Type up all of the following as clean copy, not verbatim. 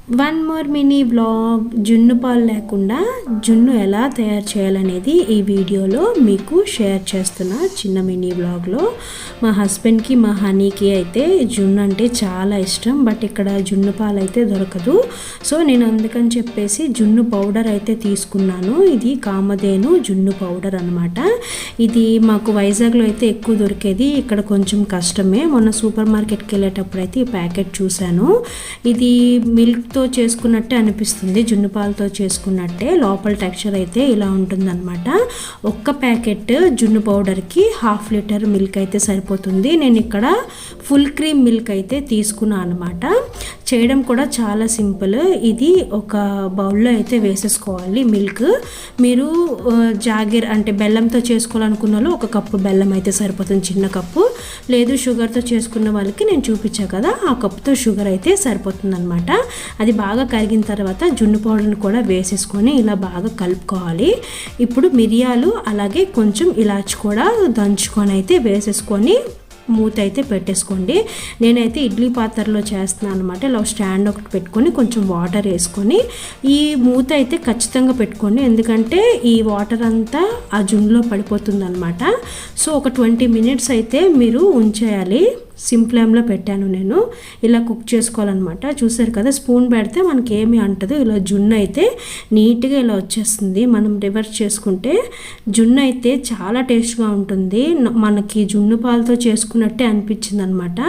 One more mini vlog. జున్ను పాలు లేకుండా జున్ను ఎలా తయారు చేయాలనేది ఈ వీడియోలో మీకు షేర్ చేస్తున్నా. చిన్న మినీ వ్లాగ్లో మా హస్బెండ్కి మా హనీకి అయితే జున్ను అంటే చాలా ఇష్టం. బట్ ఇక్కడ జున్ను పాలు అయితే దొరకదు. సో నేను అందుకని చెప్పేసి జున్ను పౌడర్ అయితే తీసుకున్నాను. ఇది కామధేను జున్ను పౌడర్ అనమాట. ఇది మాకు వైజాగ్లో అయితే ఎక్కువ దొరికేది, ఇక్కడ కొంచెం కష్టమే. మొన్న సూపర్ మార్కెట్కి వెళ్ళేటప్పుడు అయితే ఈ ప్యాకెట్ చూశాను. ఇది మిల్క్తో చేసుకున్నట్టే అనిపిస్తుంది, జున్ను పాలతో చేసుకున్నట్టే. లోపల టెక్స్చర్ అయితే ఇలా ఉంటుందన్నమాట. ఒక్క ప్యాకెట్ జున్ను పౌడర్కి 1/2 లీటర్ మిల్క్ అయితే సరిపోతుంది. నేను ఇక్కడ ఫుల్ క్రీమ్ మిల్క్ అయితే తీసుకున్నాను అనమాట. చేయడం కూడా చాలా సింపుల్. ఇది ఒక బౌల్లో అయితే వేసేసుకోవాలి మిల్క్. మీరు జాగీర్ అంటే బెల్లంతో చేసుకోవాలనుకున్న వాళ్ళు 1 కప్పు బెల్లం అయితే సరిపోతుంది, చిన్న కప్పు. లేదు షుగర్తో చేసుకున్న వాళ్ళకి నేను చూపించా కదా, ఆ కప్పుతో షుగర్ అయితే సరిపోతుంది అనమాట. అది బాగా కరిగిన తర్వాత జున్ను పౌడర్ని కూడా వేసేసుకొని ఇలా బాగా కలుపుకోవాలి. ఇప్పుడు మిరియాలు అలాగే కొంచెం ఇలాచి కూడా దంచుకొని అయితే వేసేసుకొని మూత అయితే పెట్టేసుకోండి. నేనైతే ఇడ్లీ పాత్రలో చేస్తున్నాను అనమాట. ఇలా స్టాండ్ ఒకటి పెట్టుకొని కొంచెం వాటర్ వేసుకొని ఈ మూత అయితే ఖచ్చితంగా పెట్టుకోండి, ఎందుకంటే ఈ వాటర్ అంతా ఆ జున్నులో పడిపోతుంది అనమాట. సో ఒక 20 మినిట్స్ అయితే మీరు ఉంచేయాలి. సిమ్ ఫ్లేమ్లో పెట్టాను నేను. ఇలా కుక్ చేసుకోవాలన్నమాట. చూసారు కదా, స్పూన్ పెడితే మనకి ఏమీ అంటదు. ఇలా జున్ను అయితే నీట్గా ఇలా వచ్చేస్తుంది. మనం రివర్స్ చేసుకుంటే జున్ను అయితే చాలా టేస్ట్గా ఉంటుంది. మనకి జున్ను పాలతో చేసుకున్నట్టే అనిపించింది అనమాట.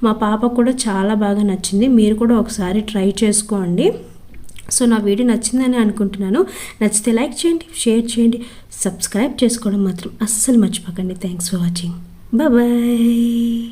మా పాప కూడా చాలా బాగా నచ్చింది. మీరు కూడా ఒకసారి ట్రై చేసుకోండి. సో నా వీడియో నచ్చిందని అనుకుంటున్నాను. నచ్చితే లైక్ చేయండి, షేర్ చేయండి, సబ్స్క్రైబ్ చేసుకోవడం మాత్రం అస్సలు మర్చిపోకండి. Thanks for watching. బాయ్.